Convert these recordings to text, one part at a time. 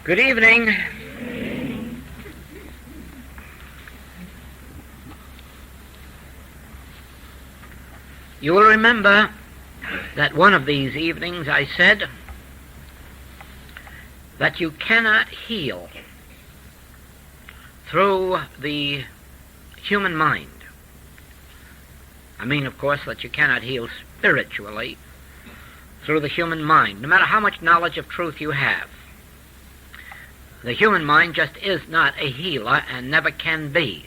Good evening. You will remember that one of these evenings I said that you cannot heal through the human mind. I mean, of course, that you cannot heal spiritually through the human mind, no matter how much knowledge of truth you have. The human mind just is not a healer and never can be.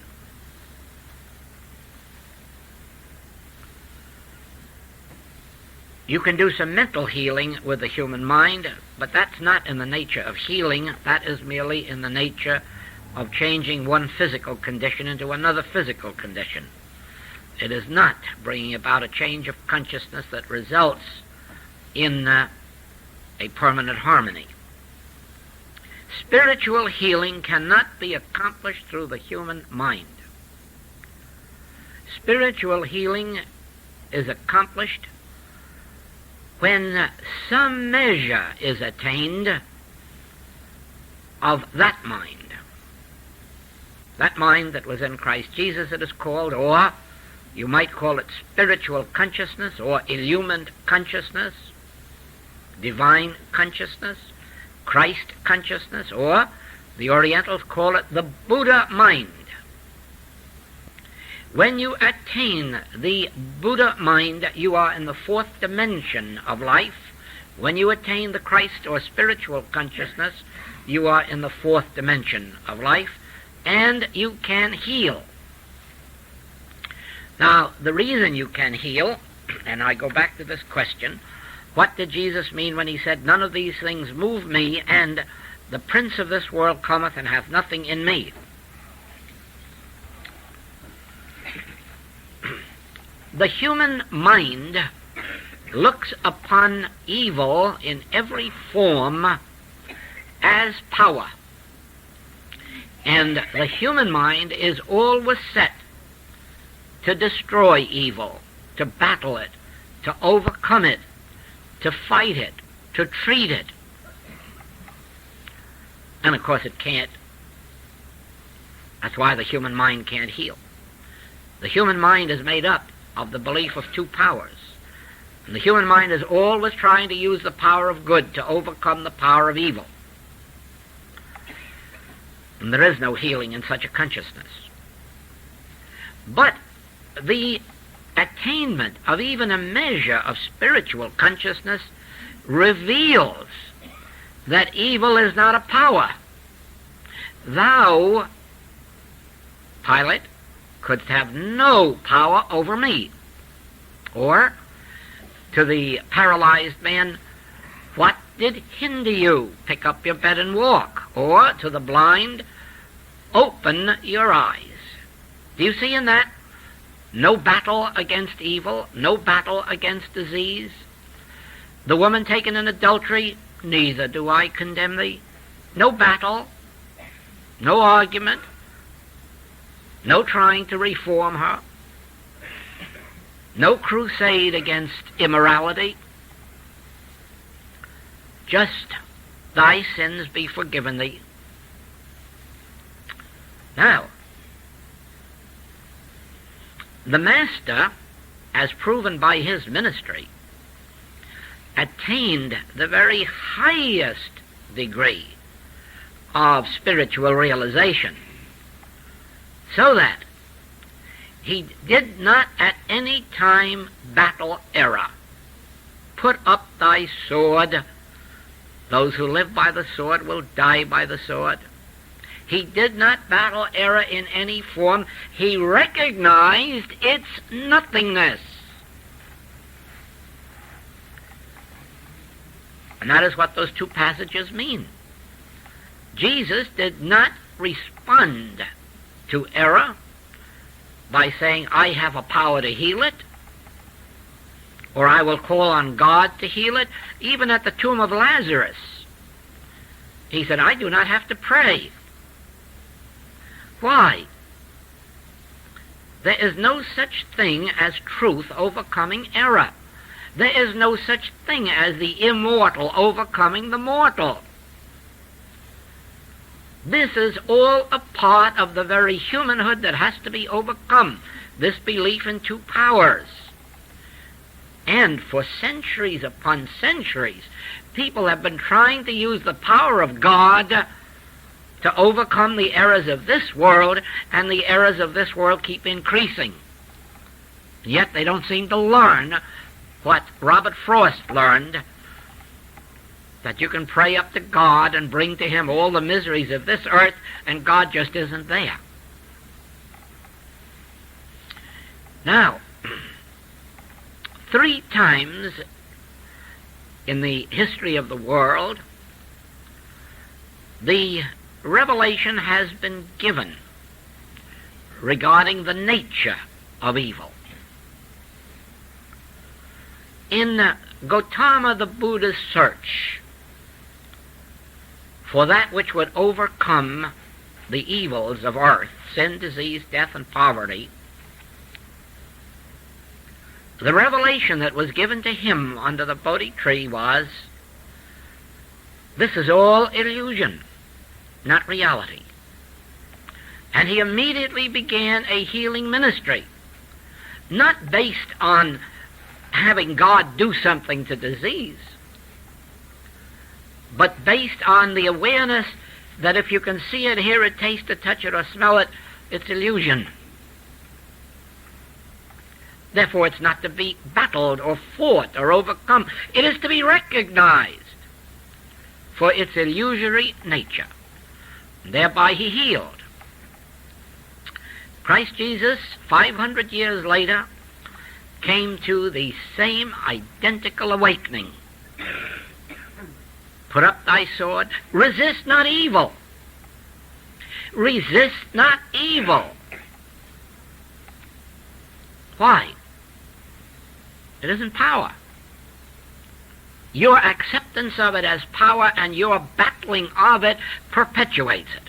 You can do some mental healing with the human mind, but that's not in the nature of healing. That is merely in the nature of changing one physical condition into another physical condition. It is not bringing about a change of consciousness that results in a permanent harmony. Spiritual healing cannot be accomplished through the human mind. Spiritual healing is accomplished when some measure is attained of that mind. That mind that was in Christ Jesus, it is called, or you might call it spiritual consciousness or illumined consciousness, divine consciousness, Christ consciousness, or the Orientals call it the Buddha mind. When you attain the Buddha mind, you are in the fourth dimension of life. When you attain the Christ or spiritual consciousness, you are in the fourth dimension of life, and you can heal. Now, the reason you can heal, and I go back to this question, what did Jesus mean when he said, "None of these things move me, and the prince of this world cometh and hath nothing in me"? The human mind looks upon evil in every form as power. And the human mind is always set to destroy evil, to battle it, to overcome it, to fight it, to treat it. And of course it can't. That's why the human mind can't heal. The human mind is made up of the belief of two powers. And the human mind is always trying to use the power of good to overcome the power of evil. And there is no healing in such a consciousness. But the attainment of even a measure of spiritual consciousness reveals that evil is not a power. Thou, Pilate, couldst have no power over me. Or, to the paralyzed man, what did hinder you? Pick up your bed and walk. Or, to the blind, open your eyes. Do you see in that? No battle against evil, no battle against disease. The woman taken in adultery, neither do I condemn thee. No battle, no argument, no trying to reform her, no crusade against immorality. Just thy sins be forgiven thee. Now, the Master, as proven by his ministry, attained the very highest degree of spiritual realization, so that he did not at any time battle error. Put up thy sword. Those who live by the sword will die by the sword. He did not battle error in any form. He recognized its nothingness. And that is what those two passages mean. Jesus did not respond to error by saying, "I have a power to heal it," or "I will call on God to heal it." Even at the tomb of Lazarus, he said, "I do not have to pray." Why? There is no such thing as truth overcoming error. There is no such thing as the immortal overcoming the mortal. This is all a part of the very humanhood that has to be overcome, this belief in two powers. And for centuries upon centuries, people have been trying to use the power of God to overcome the errors of this world, and the errors of this world keep increasing. Yet they don't seem to learn what Robert Frost learned, that you can pray up to God and bring to Him all the miseries of this earth, and God just isn't there. Now, 3 times in the history of the world, the revelation has been given regarding the nature of evil. In Gautama the Buddha's search for that which would overcome the evils of earth, sin, disease, death, and poverty, the revelation that was given to him under the Bodhi tree was, this is all illusion, not reality. And he immediately began a healing ministry, not based on having God do something to disease, but based on the awareness that if you can see it, hear it, taste it, touch it, or smell it, it's illusion. Therefore, it's not to be battled or fought or overcome. It is to be recognized for its illusory nature. Thereby he healed. Christ Jesus, 500 years later, came to the same identical awakening. Put up thy sword. Resist not evil. Resist not evil. Why? It isn't power. Your acceptance of it as power and your battling of it perpetuates it.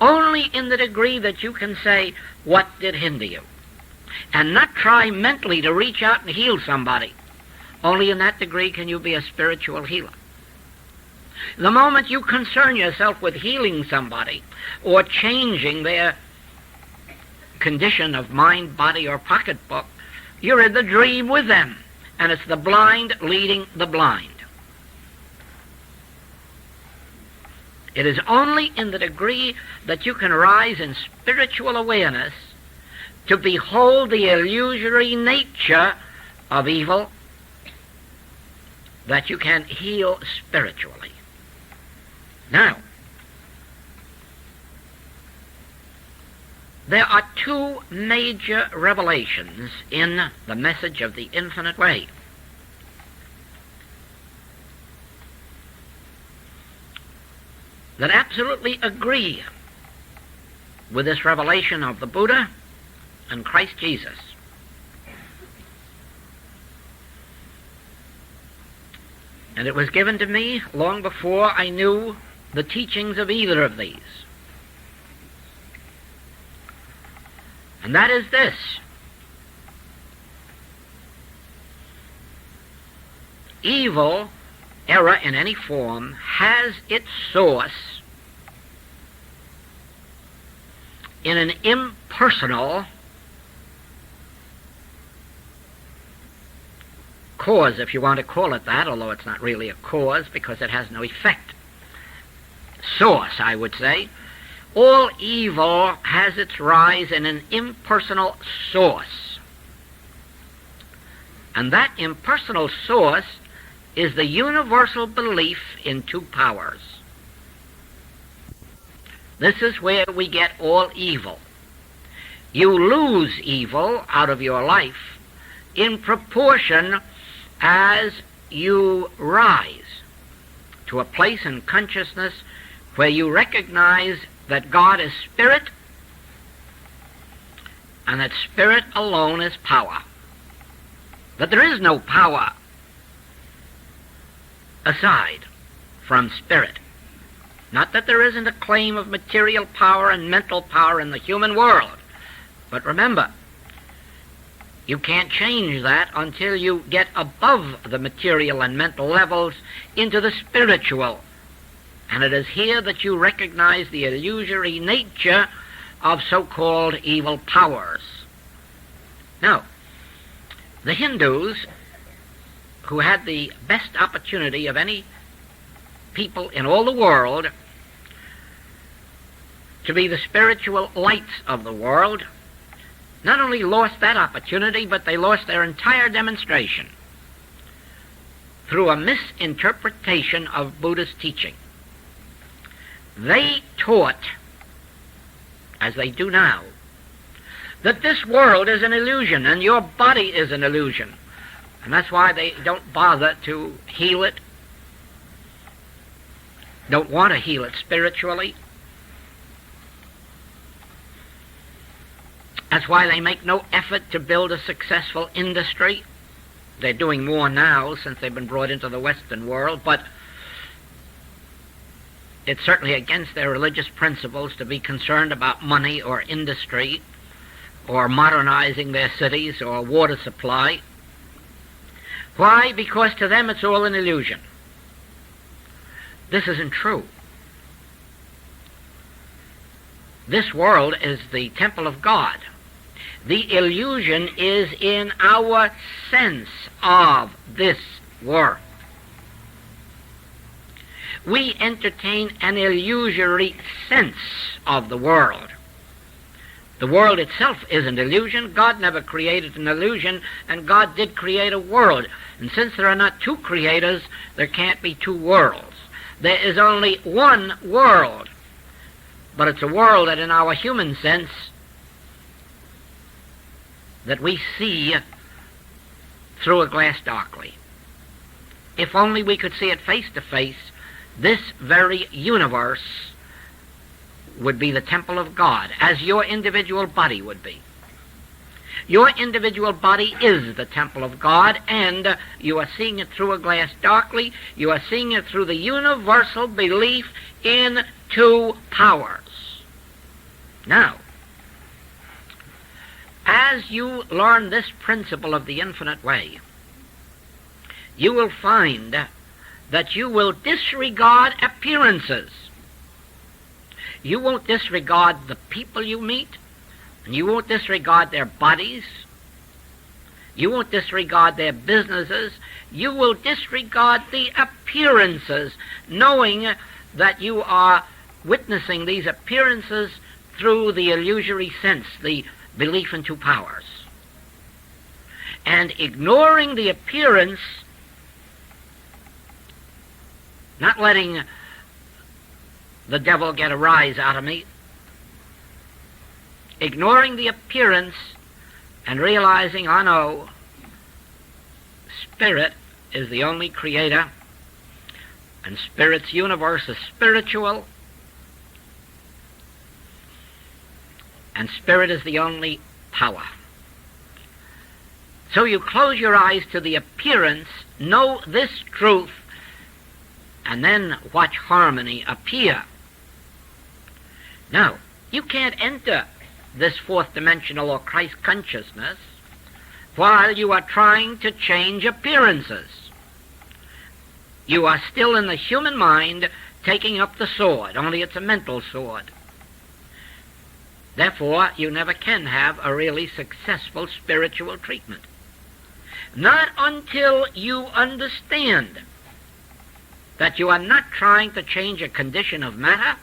Only in the degree that you can say, what did hinder you? And not try mentally to reach out and heal somebody. Only in that degree can you be a spiritual healer. The moment you concern yourself with healing somebody or changing their condition of mind, body, or pocketbook, you're in the dream with them, and it's the blind leading the blind. It is only in the degree that you can rise in spiritual awareness to behold the illusory nature of evil that you can heal spiritually. Now, there are 2 major revelations in the message of the infinite way. That absolutely agree with this revelation of the Buddha and Christ Jesus. And it was given to me long before I knew the teachings of either of these. And that is this: evil, error in any form, has its source in an impersonal cause, if you want to call it that, although it's not really a cause because it has no effect. Source, I would say. All evil has its rise in an impersonal source. And that impersonal source is the universal belief in 2 powers. This is where we get all evil. You lose evil out of your life in proportion as you rise to a place in consciousness where you recognize that God is spirit and that spirit alone is power. That there is no power aside from spirit. Not that there isn't a claim of material power and mental power in the human world. But remember, you can't change that until you get above the material and mental levels into the spiritual And it is here that you recognize the illusory nature of so-called evil powers. Now, the Hindus, who had the best opportunity of any people in all the world to be the spiritual lights of the world, not only lost that opportunity, but they lost their entire demonstration through a misinterpretation of Buddhist teaching. They taught, as they do now, that this world is an illusion and your body is an illusion. And that's why they don't bother to heal it, don't want to heal it spiritually. That's why they make no effort to build a successful industry. They're doing more now since they've been brought into the Western world, but it's certainly against their religious principles to be concerned about money or industry or modernizing their cities or water supply. Why? Because to them it's all an illusion. This isn't true. This world is the temple of God. The illusion is in our sense of this world. We entertain an illusory sense of the world. The world itself is an illusion. God never created an illusion, and God did create a world. And since there are not two creators, there can't be two worlds. There is only one world, but it's a world that in our human sense that we see through a glass darkly. If only we could see it face to face, this very universe would be the temple of God, as your individual body would be. Your individual body is the temple of God, and you are seeing it through a glass darkly. You are seeing it through the universal belief in two powers. Now, as you learn this principle of the infinite way, you will find that you will disregard appearances. You won't disregard the people you meet, and you won't disregard their bodies. You won't disregard their businesses. You will disregard the appearances, knowing that you are witnessing these appearances through the illusory sense, the belief in two powers. And ignoring the appearance, not letting the devil get a rise out of me, ignoring the appearance and realizing, oh no, Spirit is the only creator, and Spirit's universe is spiritual, and Spirit is the only power. So you close your eyes to the appearance, know this truth, and then watch harmony appear. Now, you can't enter this fourth dimensional or Christ consciousness while you are trying to change appearances. You are still in the human mind taking up the sword, only it's a mental sword. Therefore, you never can have a really successful spiritual treatment. Not until you understand that you are not trying to change a condition of matter,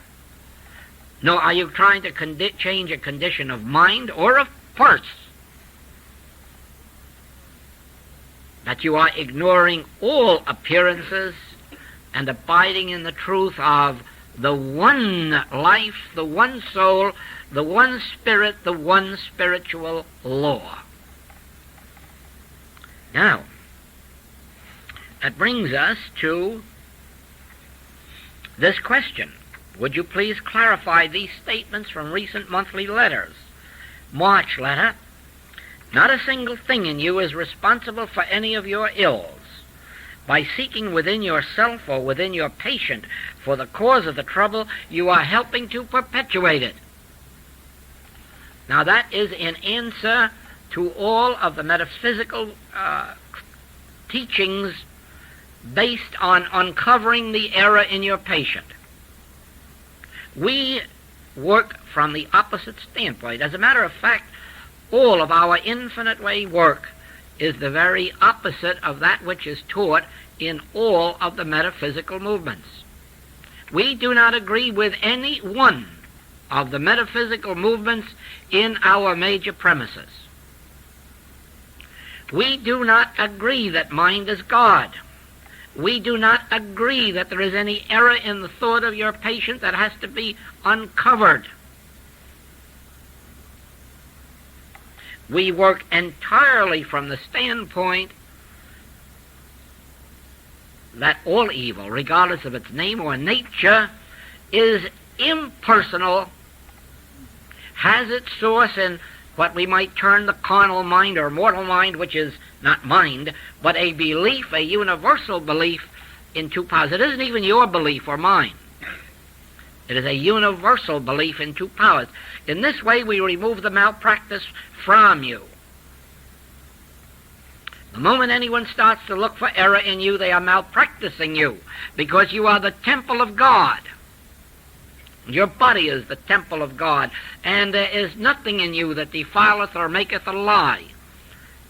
nor are you trying to change a condition of mind or of pulse, that you are ignoring all appearances and abiding in the truth of the one life, the one soul, the one spirit, the one spiritual law. Now, that brings us to this question. Would you please clarify these statements from recent monthly letters? March letter. Not a single thing in you is responsible for any of your ills. By seeking within yourself or within your patient for the cause of the trouble, you are helping to perpetuate it. Now that is in answer to all of the metaphysical teachings based on uncovering the error in your patient. We work from the opposite standpoint. As a matter of fact, all of our infinite way work is the very opposite of that which is taught in all of the metaphysical movements. We do not agree with any one of the metaphysical movements in our major premises. We do not agree that mind is God. We do not agree that there is any error in the thought of your patient that has to be uncovered. We work entirely from the standpoint that all evil, regardless of its name or nature, is impersonal, has its source in what we might term the carnal mind or mortal mind, which is not mind, but a belief, a universal belief in two powers. It isn't even your belief or mine. It is a universal belief in two powers. In this way, we remove the malpractice from you. The moment anyone starts to look for error in you, they are malpracticing you, because you are the temple of God. Your body is the temple of God, and there is nothing in you that defileth or maketh a lie.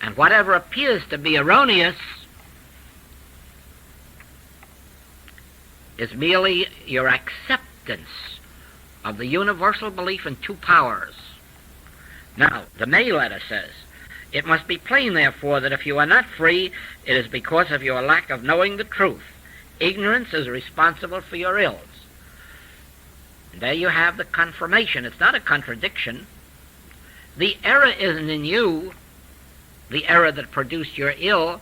And whatever appears to be erroneous is merely your acceptance of the universal belief in two powers. Now, the May letter says, "It must be plain, therefore, that if you are not free, it is because of your lack of knowing the truth. Ignorance is responsible for your ills." And there you have the confirmation. It's not a contradiction. The error isn't in you, the error that produced your ill.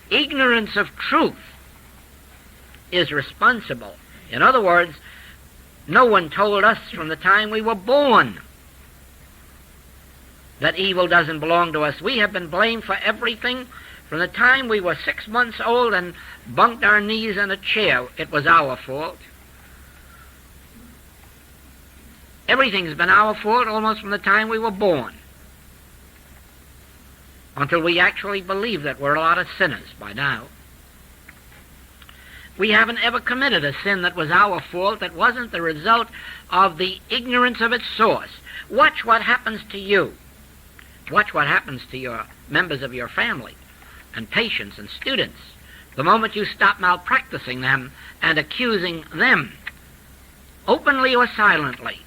Ignorance of truth is responsible. In other words, no one told us from the time we were born that evil doesn't belong to us. We have been blamed for everything from the time we were 6 months old and bunked our knees in a chair. It was our fault. Everything's been our fault almost from the time we were born, until we actually believe that we're a lot of sinners by now. We haven't ever committed a sin that was our fault, that wasn't the result of the ignorance of its source. Watch what happens to you. Watch what happens to your members of your family and patients and students the moment you stop malpracticing them and accusing them, openly or silently,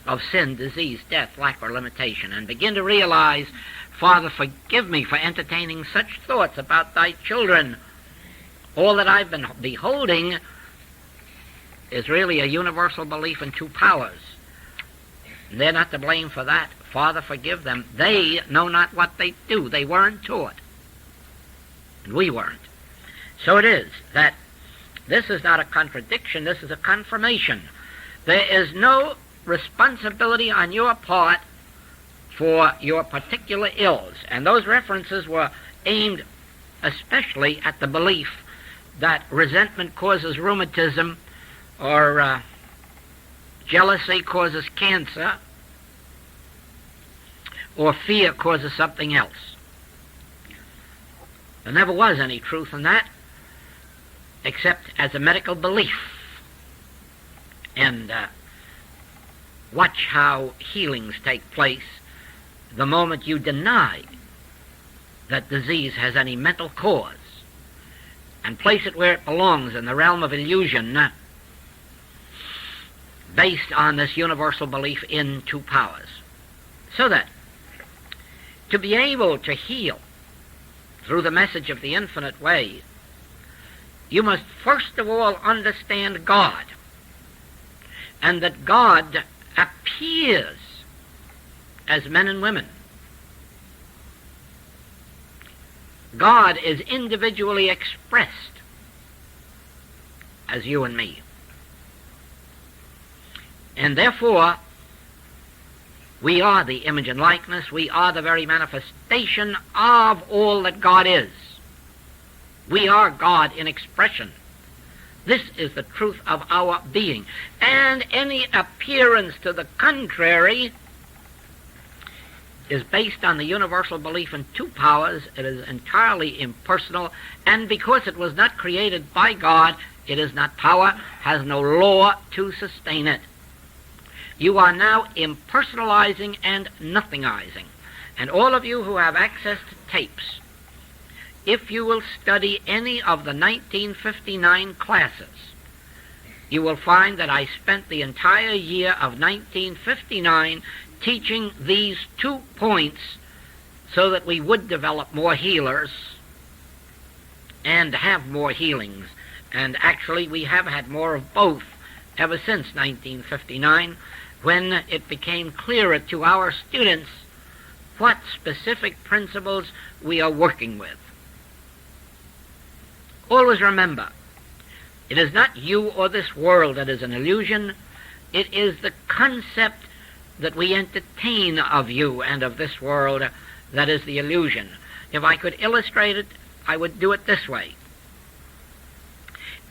of sin, disease, death, lack, or limitation, and begin to realize, "Father, forgive me for entertaining such thoughts about thy children. All that I've been beholding is really a universal belief in two powers. And they're not to blame for that. Father, forgive them. They know not what they do. They weren't taught. And we weren't." So it is that this is not a contradiction. This is a confirmation. There is no responsibility on your part for your particular ills. And those references were aimed especially at the belief that resentment causes rheumatism, or jealousy causes cancer, or fear causes something else. There never was any truth in that, except as a medical belief. And watch how healings take place the moment you deny that disease has any mental cause, and place it where it belongs, in the realm of illusion, based on this universal belief in two powers. So that to be able to heal through the message of the infinite way, you must first of all understand God, and that God appears as men and women. God is individually expressed as you and me. And therefore, we are the image and likeness. We are the very manifestation of all that God is. We are God in expression. This is the truth of our being. And any appearance to the contrary is based on the universal belief in two powers. It is entirely impersonal, and because it was not created by God, It is not power, has no law to sustain it. You are now impersonalizing and nothingizing. And all of you who have access to tapes, if you will study any of the 1959 classes, you will find that I spent the entire year of 1959 teaching these 2 points so that we would develop more healers and have more healings. And actually we have had more of both ever since 1959, when it became clearer to our students what specific principles we are working with. Always remember, it is not you or this world that is an illusion. It is the concept that we entertain of you and of this world that is the illusion. If I could illustrate it, I would do it this way.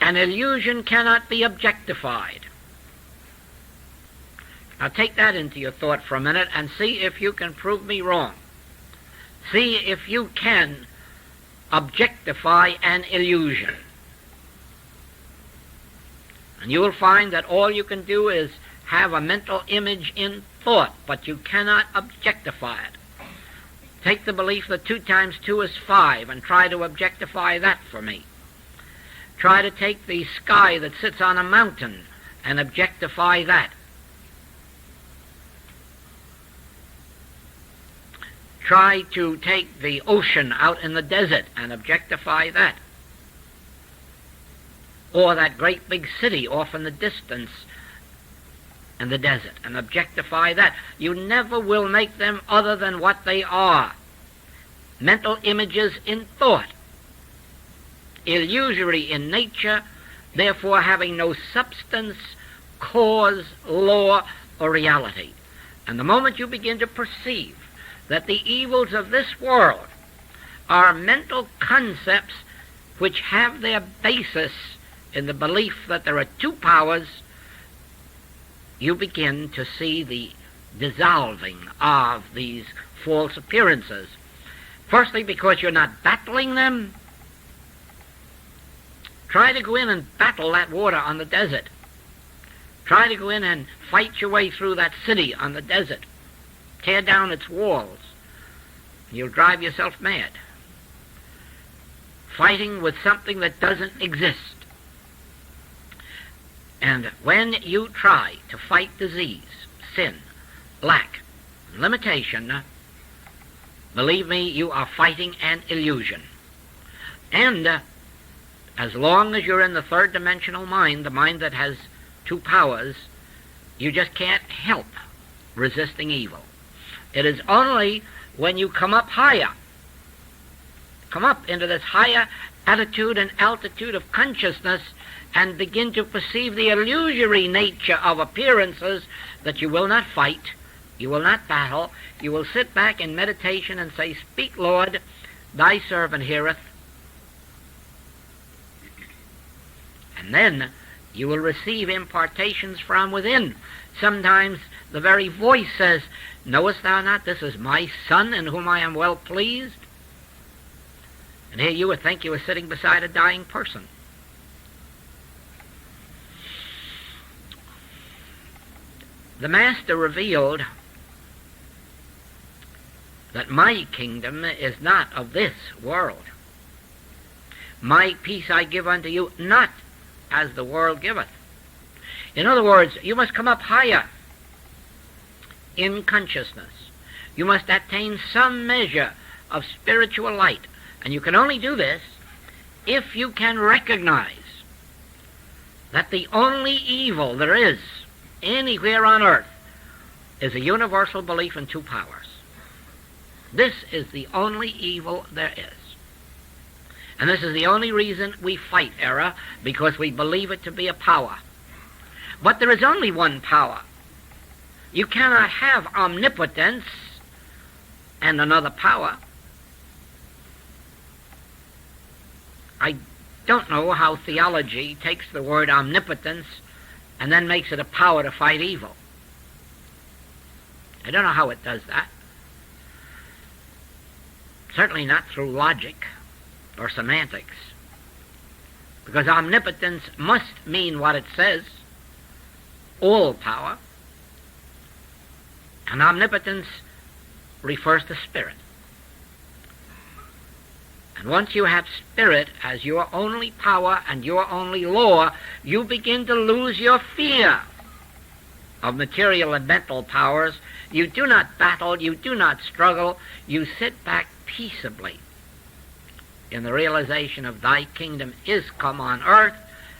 An illusion cannot be objectified. Now take that into your thought for a minute and see if you can prove me wrong. See if you can objectify an illusion. And you will find that all you can do is have a mental image in thought, but you cannot objectify it. Take the belief that 2 times 2 is 5 and try to objectify that for me. Try to take the sky that sits on a mountain and objectify that. Try to take the ocean out in the desert and objectify that. Or that great big city off in the distance in the desert and objectify that. You never will make them other than what they are. Mental images in thought. Illusory in nature, therefore having no substance, cause, law, or reality. And the moment you begin to perceive that the evils of this world are mental concepts which have their basis in the belief that there are 2 powers, you begin to see the dissolving of these false appearances. Firstly, because you're not battling them. Try to go in and battle that water on the desert. Try to go in and fight your way through that city on the desert. Tear down its walls. You'll drive yourself mad. Fighting with something that doesn't exist. And when you try to fight disease, sin, lack, limitation, believe me, you are fighting an illusion. And as long as you're in the 3rd dimensional mind, the mind that has 2 powers, you just can't help resisting evil. It is only when you come up higher, come up into this higher attitude and altitude of consciousness and begin to perceive the illusory nature of appearances, that you will not fight, you will not battle, you will sit back in meditation and say, "Speak, Lord, thy servant heareth." And then you will receive impartations from within. Sometimes the very voice says, "Knowest thou not this is my Son in whom I am well pleased?" And here you would think you were sitting beside a dying person. The Master revealed that my kingdom is not of this world. My peace I give unto you, not as the world giveth. In other words, you must come up higher in consciousness. You must attain some measure of spiritual light. And you can only do this if you can recognize that the only evil there is anywhere on earth is a universal belief in 2 powers. This is the only evil there is. And this is the only reason we fight error, because we believe it to be a power. But there is only one power. You cannot have omnipotence and another power. I don't know how theology takes the word omnipotence and then makes it a power to fight evil. I don't know how it does that. Certainly not through logic or semantics. because omnipotence must mean what it says, all power, and omnipotence refers to spirit. And once you have spirit as your only power and your only law, you begin to lose your fear of material and mental powers. You do not battle, you do not struggle, you sit back peaceably in the realization of thy kingdom is come on earth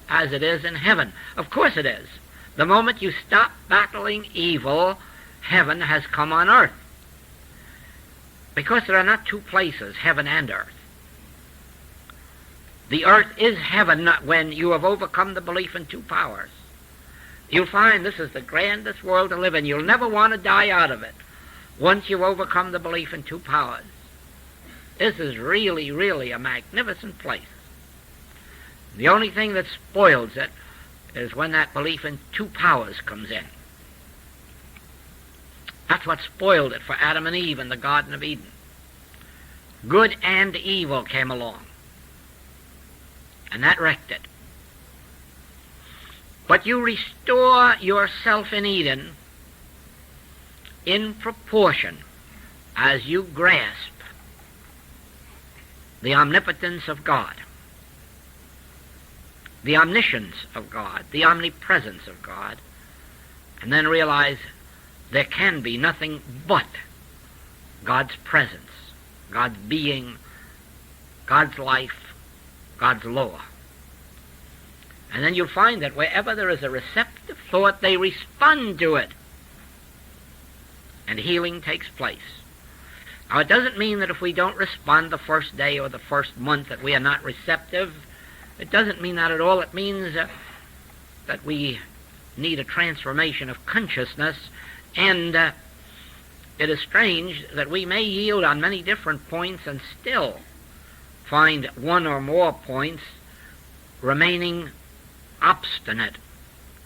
as it is in heaven. Of course it is. The moment you stop battling evil, heaven has come on earth. Because there are not two places, heaven and earth. The earth is heaven when you have overcome the belief in two powers. You'll find this is the grandest world to live in. You'll never want to die out of it once you've overcome the belief in two powers. This is really, really a magnificent place. The only thing that spoils it is when that belief in two powers comes in. That's what spoiled it for Adam and Eve in the Garden of Eden. Good and evil came along, and that wrecked it. But you restore yourself in Eden in proportion as you grasp the omnipotence of God, the omniscience of God, the omnipresence of God, and then realize there can be nothing but God's presence, God's being, God's life, God's law. And then you'll find that wherever there is a receptive thought, they respond to it, and healing takes place. Now, it doesn't mean that if we don't respond the first day or the first month that we are not receptive. It doesn't mean that at all. It means that we need a transformation of consciousness, and it is strange that we may yield on many different points and still find one or more points remaining obstinate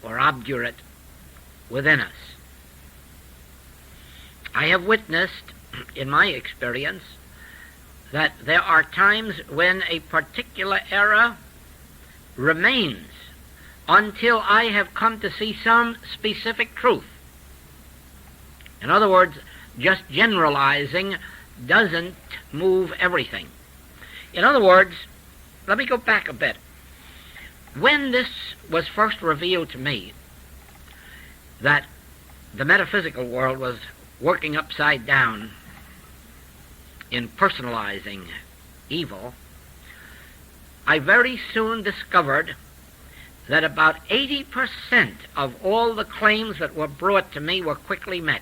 or obdurate within us. I have witnessed, in my experience, that there are times when a particular error remains until I have come to see some specific truth. In other words, just generalizing doesn't move everything. In other words, let me go back a bit. When this was first revealed to me, that the metaphysical world was working upside down in personalizing evil, I very soon discovered that about 80% of all the claims that were brought to me were quickly met.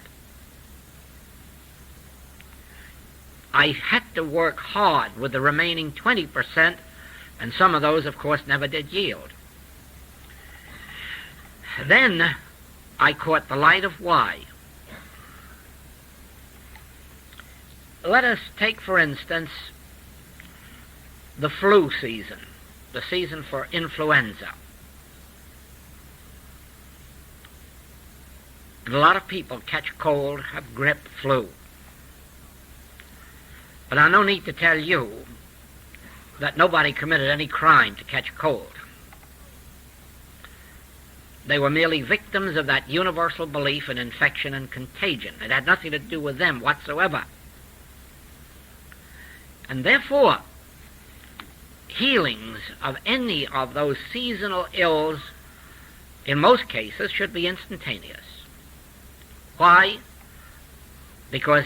I had to work hard with the remaining 20%, and some of those, of course, never did yield. Then I caught the light of why. Let us take, for instance, the flu season, the season for influenza. And a lot of people catch cold, have grippe, flu. But I no need to tell you that nobody committed any crime to catch cold. They were merely victims of that universal belief in infection and contagion. It had nothing to do with them whatsoever. And therefore, healings of any of those seasonal ills, in most cases, should be instantaneous. Why? Because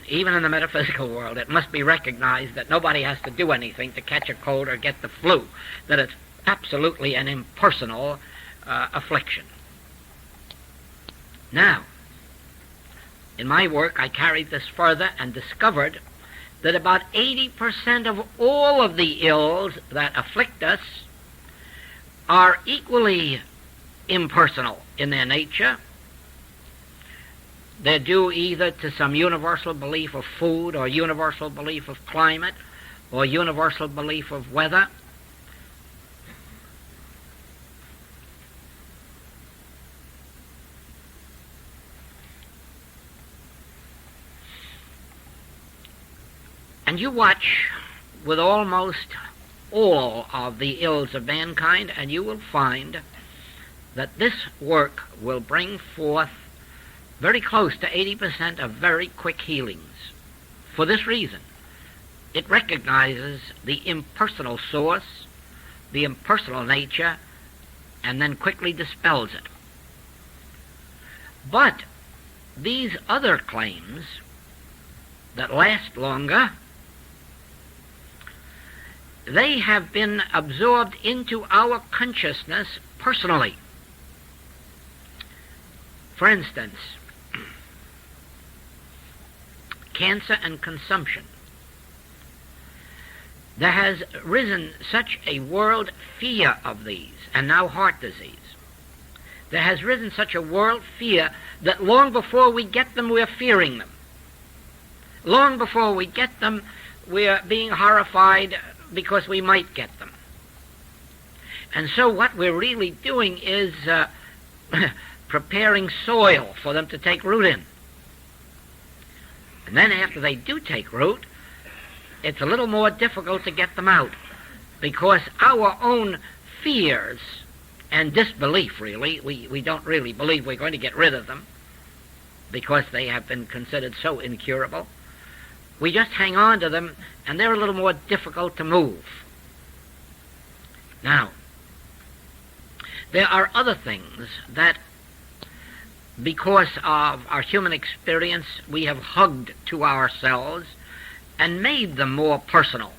even in the metaphysical world, it must be recognized that nobody has to do anything to catch a cold or get the flu, that it's absolutely an impersonal affliction. Now, in my work, I carried this further and discovered that about 80% of all of the ills that afflict us are equally impersonal in their nature. They're due either to some universal belief of food, or universal belief of climate, or universal belief of weather. And you watch with almost all of the ills of mankind, and you will find that this work will bring forth very close to 80% of very quick healings. For this reason, it recognizes the impersonal source, the impersonal nature, and then quickly dispels it. But these other claims that last longer, they have been absorbed into our consciousness personally. For instance, cancer and consumption. There has risen such a world fear of these, and now heart disease. There has risen such a world fear that long before we get them, we're fearing them. Long before we get them, we're being horrified because we might get them. And so what we're really doing is preparing soil for them to take root in. And then after they do take root, it's a little more difficult to get them out, because our own fears and disbelief, really, we don't really believe we're going to get rid of them because they have been considered so incurable. We just hang on to them, and they're a little more difficult to move. Now, there are other things that, because of our human experience, we have hugged to ourselves and made them more personal.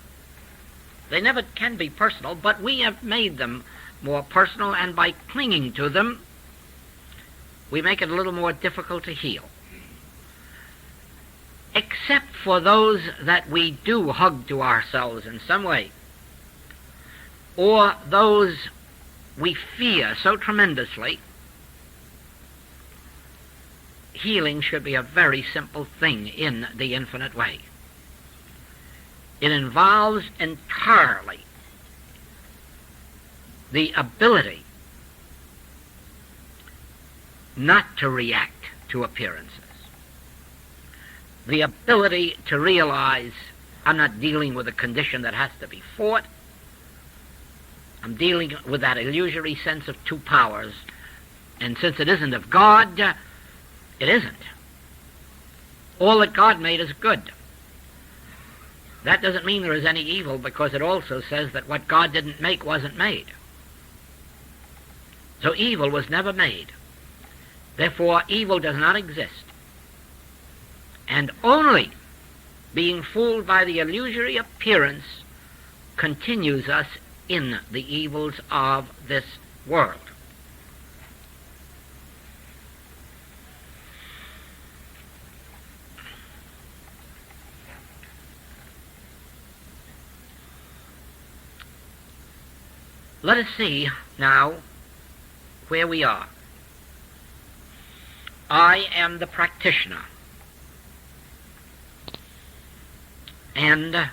They never can be personal, but we have made them more personal, and by clinging to them, we make it a little more difficult to heal. Except for those that we do hug to ourselves in some way, or those we fear so tremendously, healing should be a very simple thing in the infinite way. It involves entirely the ability not to react to appearances. The ability to realize I'm not dealing with a condition that has to be fought. I'm dealing with that illusory sense of two powers. And since it isn't of God, it isn't. All that God made is good. That doesn't mean there is any evil, because it also says that what God didn't make wasn't made. So evil was never made. Therefore, evil does not exist. And only being fooled by the illusory appearance continues us in the evils of this world. Let us see now where we are. I am the practitioner, and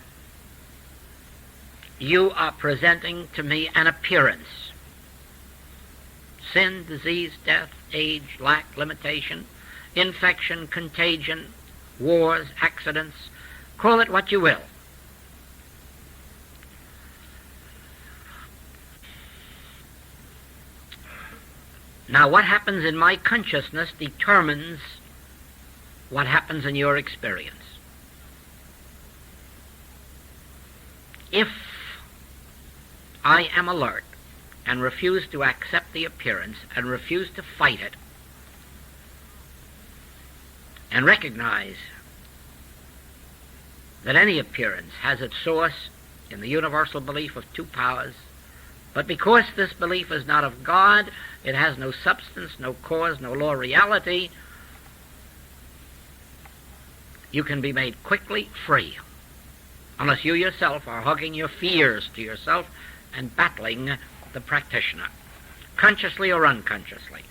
you are presenting to me an appearance. Sin, disease, death, age, lack, limitation, infection, contagion, wars, accidents, call it what you will. Now, what happens in my consciousness determines what happens in your experience. If I am alert and refuse to accept the appearance and refuse to fight it, and recognize that any appearance has its source in the universal belief of two powers, but because this belief is not of God, it has no substance, no cause, no law of reality, you can be made quickly free, unless you yourself are hugging your fears to yourself and battling the practitioner, consciously or unconsciously.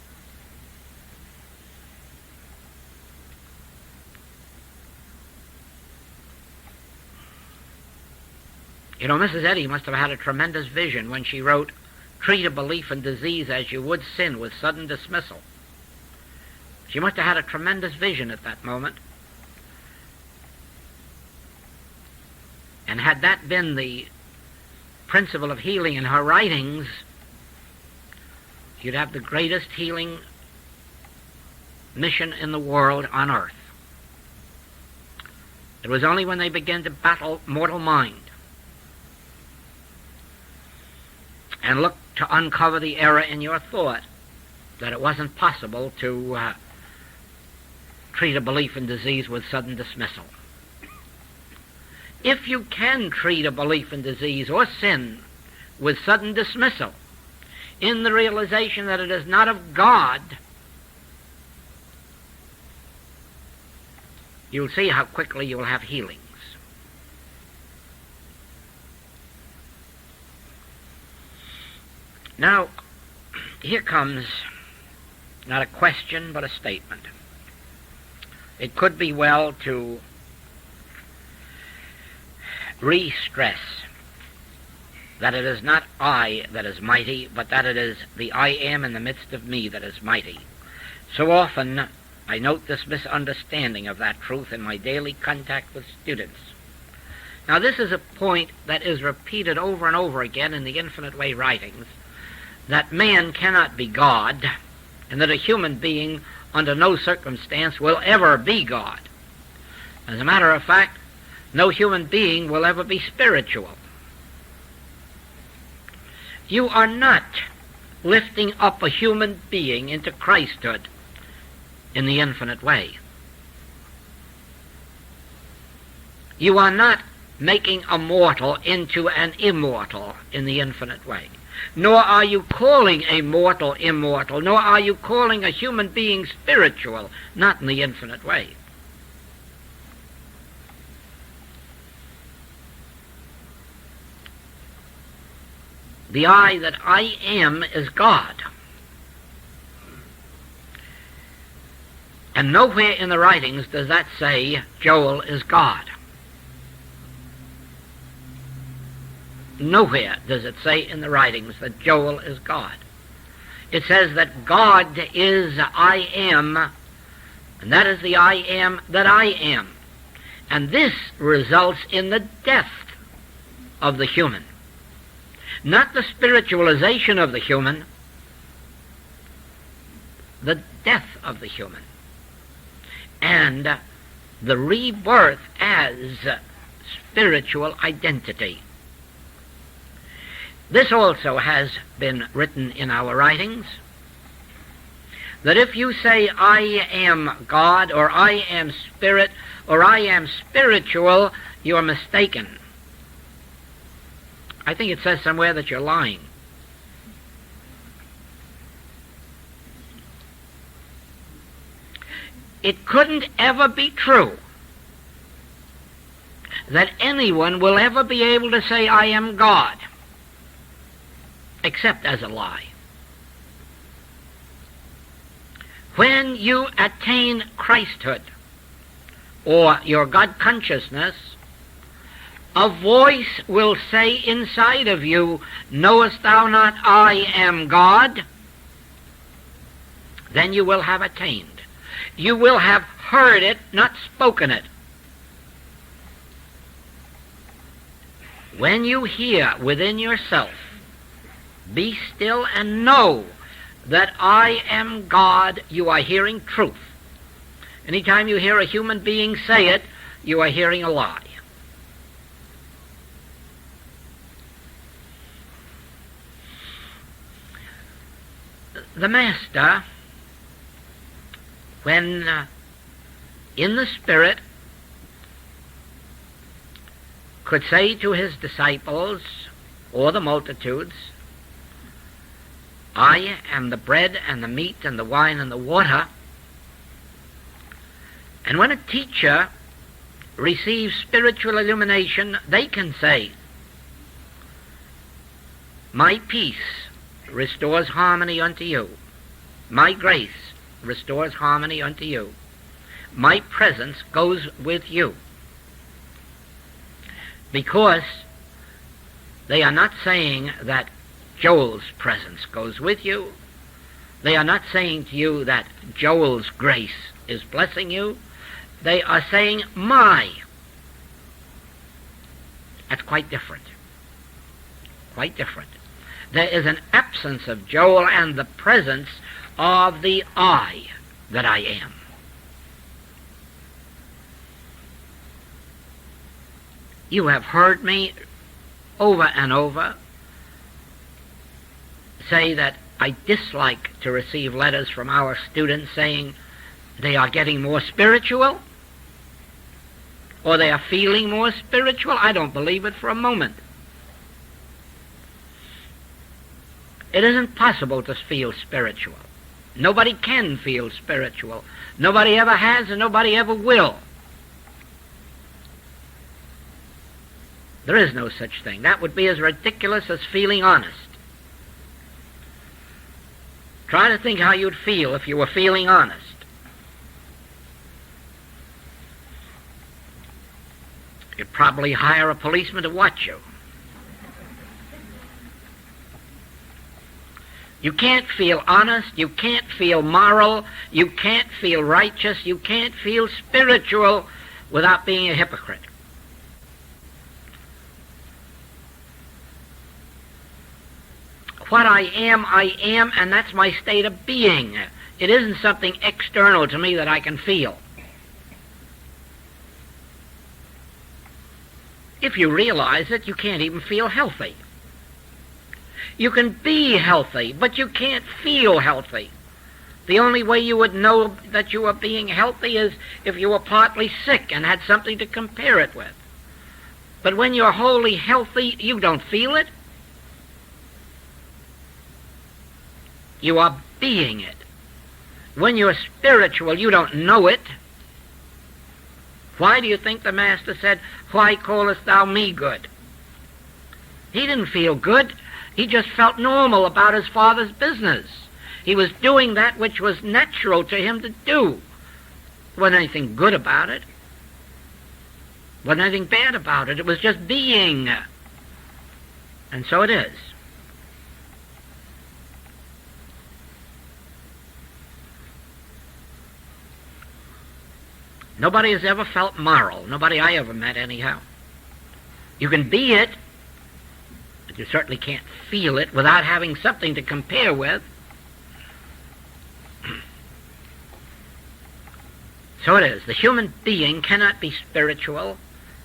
You know, Mrs. Eddy must have had a tremendous vision when she wrote, "Treat a belief in disease as you would sin, with sudden dismissal." She must have had a tremendous vision at that moment. And had that been the principle of healing in her writings, you'd have the greatest healing mission in the world on earth. It was only when they began to battle mortal mind and look to uncover the error in your thought that it wasn't possible to treat a belief in disease with sudden dismissal. If you can treat a belief in disease or sin with sudden dismissal, in the realization that it is not of God, you'll see how quickly you will have healings. Now, here comes not a question but a statement. It could be well to re-stress that it is not I that is mighty, but that it is the I am in the midst of me that is mighty. So often I note this misunderstanding of that truth in my daily contact with students. Now, this is a point that is repeated over and over again in the Infinite Way writings, that man cannot be God, and that a human being under no circumstance will ever be God. As a matter of fact, no human being will ever be spiritual. You are not lifting up a human being into Christhood in the infinite way. You are not making a mortal into an immortal in the infinite way. Nor are you calling a mortal immortal, nor are you calling a human being spiritual, not in the infinite way. The I that I am is God. And nowhere in the writings does that say Joel is God. Nowhere does it say in the writings that Joel is God. It says that God is I am, and that is the I am that I am. And this results in the death of the human. Not the spiritualization of the human, the death of the human. And the rebirth as spiritual identity. This also has been written in our writings, that if you say, I am God, or I am spirit, or I am spiritual, you are mistaken. I think it says somewhere that you're lying. It couldn't ever be true that anyone will ever be able to say, I am God, except as a lie. When you attain Christhood, or your God consciousness, a voice will say inside of you, knowest thou not I am God? Then you will have attained. You will have heard it, not spoken it. When you hear within yourself, be still and know that I am God, you are hearing truth. Anytime you hear a human being say it, you are hearing a lie. The Master, when in the Spirit, could say to his disciples or the multitudes, I am the bread and the meat and the wine and the water. And when a teacher receives spiritual illumination, they can say, my peace restores harmony unto you. My grace restores harmony unto you. My presence goes with you. Because they are not saying that Joel's presence goes with you. They are not saying to you that Joel's grace is blessing you. They are saying my. That's quite different. quite different. There is an absence of Joel and the presence of the I that I am. You have heard me over and over say that I dislike to receive letters from our students saying they are getting more spiritual or they are feeling more spiritual. I don't believe it for a moment. It isn't possible to feel spiritual. Nobody can feel spiritual. Nobody ever has and nobody ever will. There is no such thing. That would be as ridiculous as feeling honest. Try to think how you'd feel if you were feeling honest. You'd probably hire a policeman to watch you. You can't feel honest, you can't feel moral, you can't feel righteous, you can't feel spiritual without being a hypocrite. What I am, and that's my state of being. It isn't something external to me that I can feel. If you realize it, you can't even feel healthy. You can be healthy, but you can't feel healthy. The only way you would know that you are being healthy is if you were partly sick and had something to compare it with. But when you're wholly healthy, you don't feel it. You are being it. When you're spiritual, you don't know it. Why do you think the Master said, "Why callest thou me good?" He didn't feel good. He just felt normal about his Father's business. He was doing that which was natural to him to do. There wasn't anything good about it. There wasn't anything bad about it. It was just being. And so it is. Nobody has ever felt moral. Nobody I ever met, anyhow. You can be it, but you certainly can't feel it without having something to compare with. So it is. The human being cannot be spiritual,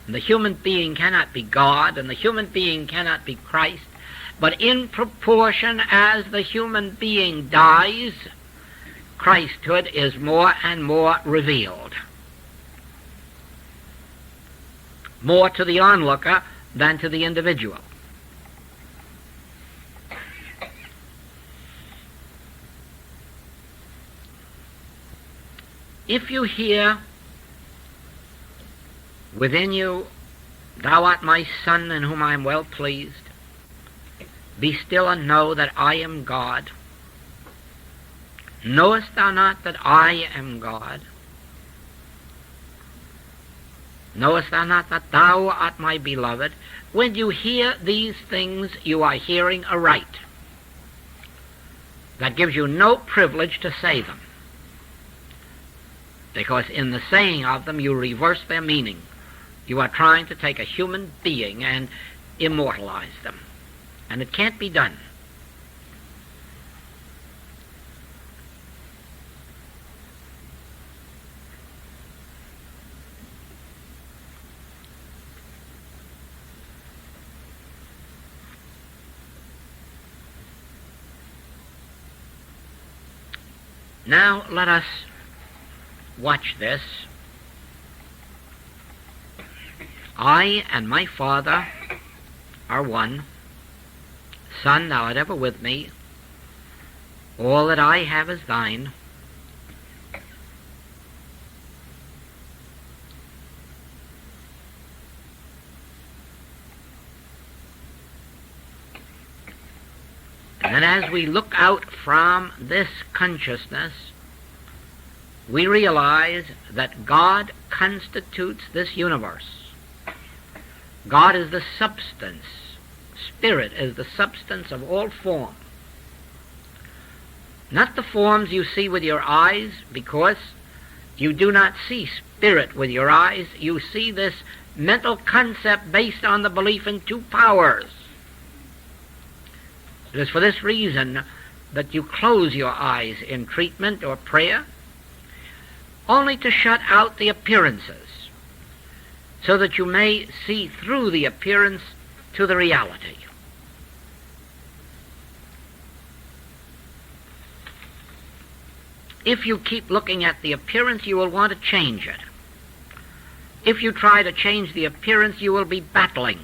and the human being cannot be God, and the human being cannot be Christ. But in proportion as the human being dies, Christhood is more and more revealed. More to the onlooker than to the individual. If you hear within you, "Thou art my Son, in whom I am well pleased," be still and know that I am God. Knowest thou not that I am God? Knowest thou not that thou art my beloved? When you hear these things, you are hearing aright. That gives you no privilege to say them, because in the saying of them you reverse their meaning. You are trying to take a human being and immortalize them, and it can't be done. Now let us watch this. I and my Father are one. Son, thou art ever with me. All that I have is thine. And as we look out from this consciousness, we realize that God constitutes this universe. God is the substance. Spirit is the substance of all form. Not the forms you see with your eyes, because you do not see spirit with your eyes. You see this mental concept based on the belief in two powers. It is for this reason that you close your eyes in treatment or prayer, only to shut out the appearances, so that you may see through the appearance to the reality. If you keep looking at the appearance, you will want to change it. If you try to change the appearance, you will be battling.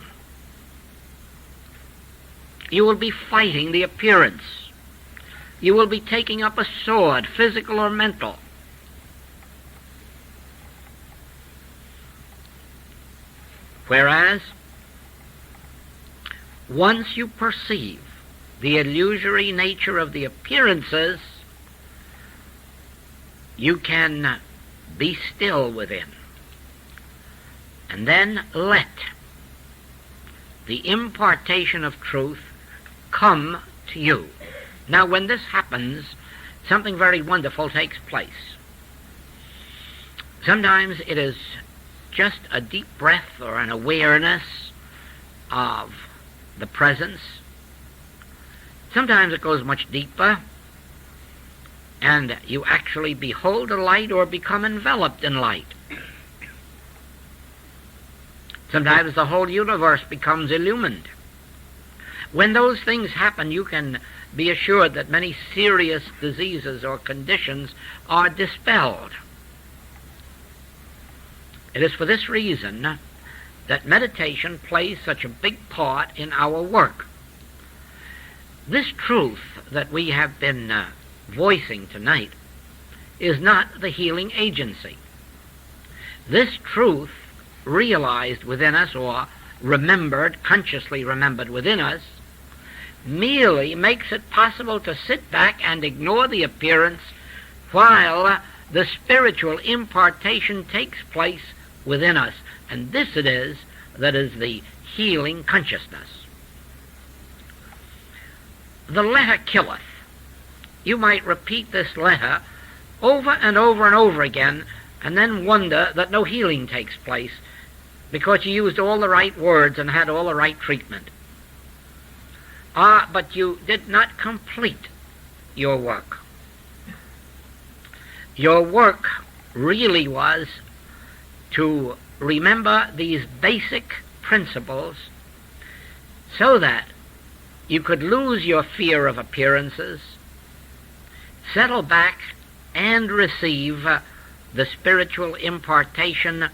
You will be fighting the appearance. You will be taking up a sword, physical or mental. Whereas, once you perceive the illusory nature of the appearances, you can be still within, and then let the impartation of truth come to you. Now, when this happens, something very wonderful takes place. Sometimes it is just a deep breath or an awareness of the presence. Sometimes it goes much deeper, and you actually behold a light or become enveloped in light. Sometimes the whole universe becomes illumined. When those things happen, you can be assured that many serious diseases or conditions are dispelled. It is for this reason that meditation plays such a big part in our work. This truth that we have been voicing tonight is not the healing agency. This truth realized within us, or remembered, consciously remembered within us, merely makes it possible to sit back and ignore the appearance while the spiritual impartation takes place within us. And this it is that is the healing consciousness. The letter killeth. You might repeat this letter over and over and over again, and then wonder that no healing takes place because you used all the right words and had all the right treatment. But you did not complete your work. Your work really was to remember these basic principles so that you could lose your fear of appearances, settle back, and receive the spiritual impartation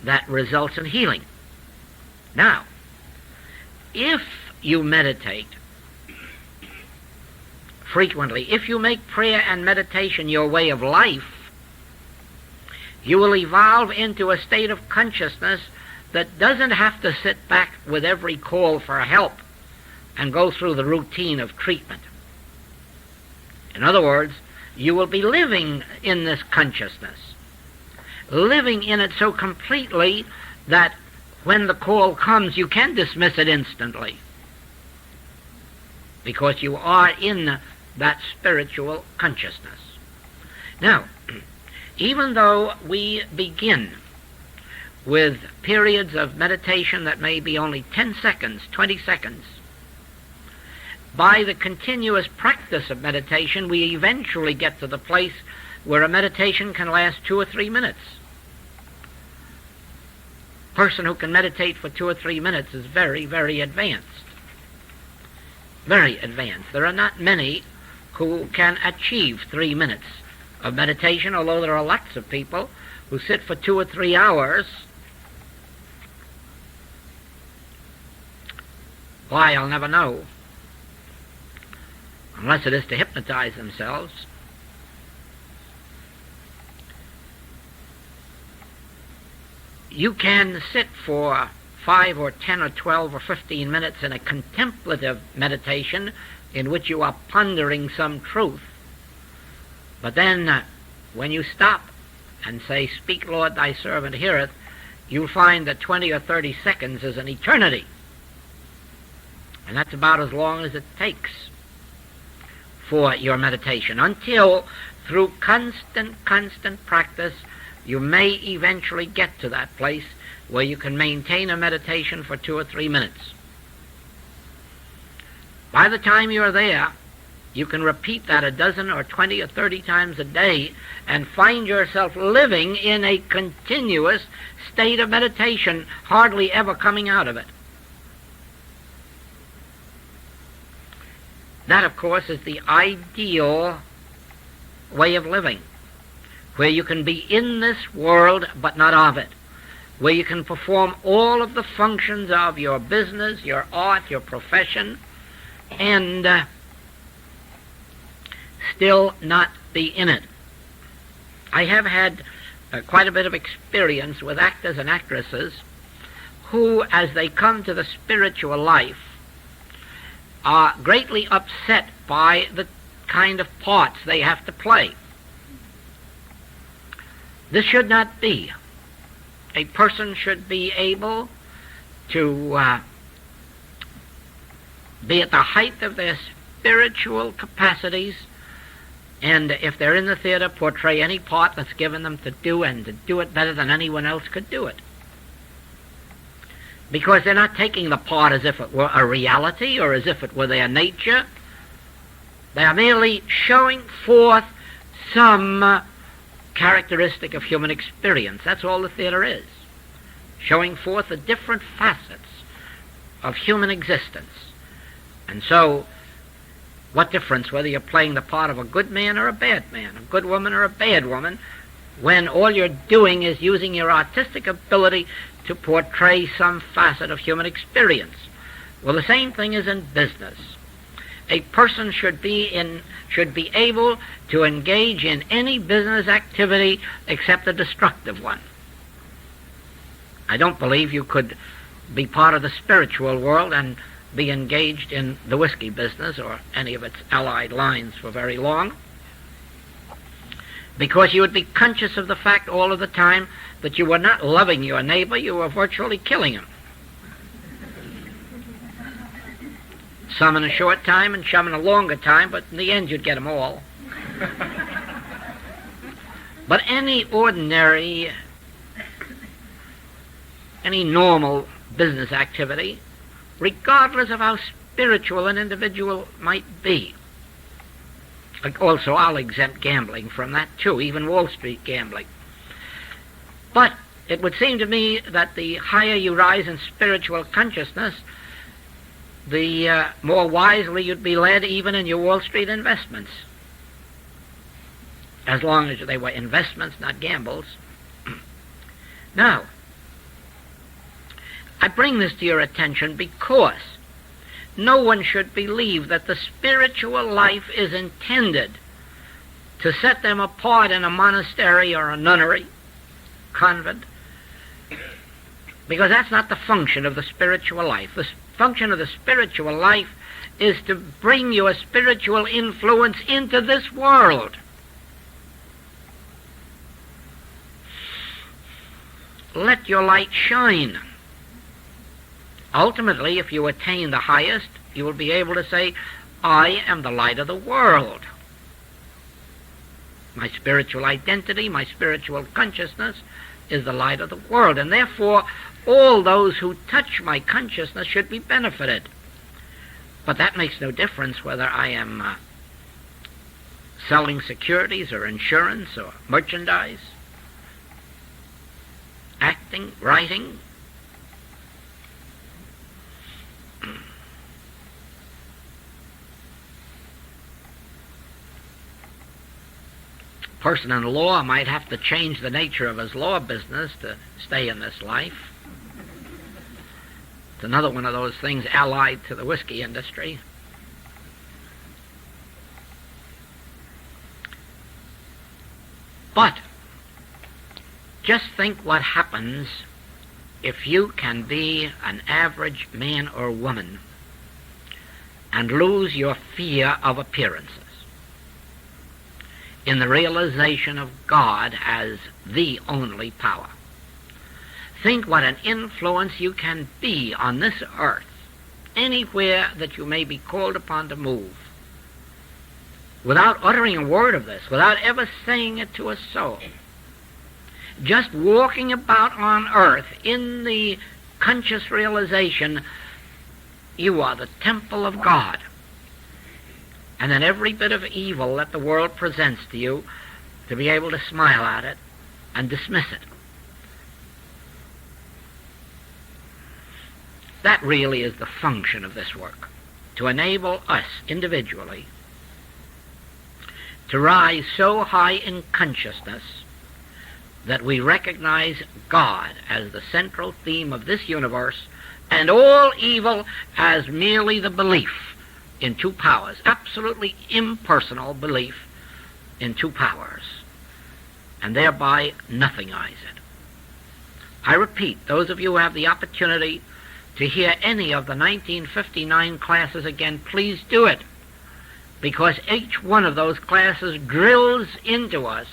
that results in healing. Now, if you meditate frequently, if you make prayer and meditation your way of life, you will evolve into a state of consciousness that doesn't have to sit back with every call for help and go through the routine of treatment. In other words, you will be living in this consciousness, living in it so completely that when the call comes, you can dismiss it instantly, because you are in that spiritual consciousness. Now, even though we begin with periods of meditation that may be only 10 seconds, 20 seconds, by the continuous practice of meditation, we eventually get to the place where a meditation can last 2 or 3 minutes. A person who can meditate for 2 or 3 minutes is very, very advanced. Very advanced. There are not many who can achieve 3 minutes of meditation, although there are lots of people who sit for 2 or 3 hours. Why, I'll never know, unless it is to hypnotize themselves. You can sit for 5 or 10 or 12 or 15 minutes in a contemplative meditation in which you are pondering some truth. But then when you stop and say, "Speak, Lord, thy servant heareth," you'll find that 20 or 30 seconds is an eternity. And that's about as long as it takes for your meditation, until through constant practice you may eventually get to that place where you can maintain a meditation for 2 or 3 minutes. By the time you're there, you can repeat that a dozen or 20 or 30 times a day and find yourself living in a continuous state of meditation, hardly ever coming out of it. That, of course, is the ideal way of living, where you can be in this world but not of it, where you can perform all of the functions of your business, your art, your profession, and still not be in it. I have had quite a bit of experience with actors and actresses who, as they come to the spiritual life, are greatly upset by the kind of parts they have to play. This should not be. A person should be able to be at the height of their spiritual capacities, and if they're in the theater, portray any part that's given them to do, and to do it better than anyone else could do it. Because they're not taking the part as if it were a reality or as if it were their nature. They are merely showing forth some characteristic of human experience. That's all the theater is. Showing forth the different facets of human existence. And so, what difference whether you're playing the part of a good man or a bad man, a good woman or a bad woman, when all you're doing is using your artistic ability to portray some facet of human experience? Well, the same thing is in business. A person should be able to engage in any business activity except a destructive one. I don't believe you could be part of the spiritual world and be engaged in the whiskey business or any of its allied lines for very long, because you would be conscious of the fact all of the time that you were not loving your neighbor, you were virtually killing him. Some in a short time and some in a longer time, but in the end you'd get them all. But any ordinary, any normal business activity, regardless of how spiritual an individual might be. Also, I'll exempt gambling from that too, even Wall Street gambling. But it would seem to me that the higher you rise in spiritual consciousness, the more wisely you'd be led even in your Wall Street investments. As long as they were investments, not gambles. Now, I bring this to your attention because no one should believe that the spiritual life is intended to set them apart in a monastery or a nunnery, convent, because that's not the function of the spiritual life. The function of the spiritual life is to bring your spiritual influence into this world. Let your light shine. Ultimately, if you attain the highest, you will be able to say, I am the light of the world. My spiritual identity, my spiritual consciousness is the light of the world, and therefore all those who touch my consciousness should be benefited. But that makes no difference whether I am selling securities or insurance or merchandise, acting, writing. Person in law might have to change the nature of his law business to stay in this life. It's another one of those things allied to the whiskey industry. But just think what happens if you can be an average man or woman and lose your fear of appearances in the realization of God as the only power. Think what an influence you can be on this earth, anywhere that you may be called upon to move, without uttering a word of this, without ever saying it to a soul. Just walking about on earth in the conscious realization, you are the temple of God. and then every bit of evil that the world presents to you, to be able to smile at it and dismiss it. That really is the function of this work, to enable us individually to rise so high in consciousness that we recognize God as the central theme of this universe and all evil as merely the belief in two powers, absolutely impersonal belief in two powers, and thereby nothingize it. I repeat, those of you who have the opportunity to hear any of the 1959 classes again, please do it, because each one of those classes drills into us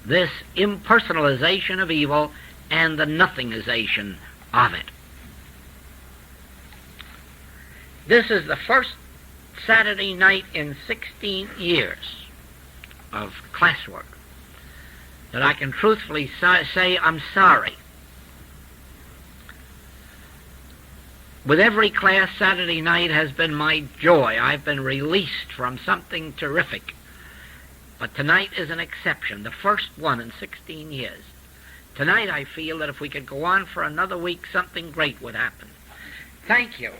this impersonalization of evil and the nothingization of it. This is the first Saturday night in 16 years of classwork that I can truthfully say I'm sorry. With every class, Saturday night has been my joy. I've been released from something terrific. But tonight is an exception, the first one in 16 years. Tonight I feel that if we could go on for another week, something great would happen. Thank you.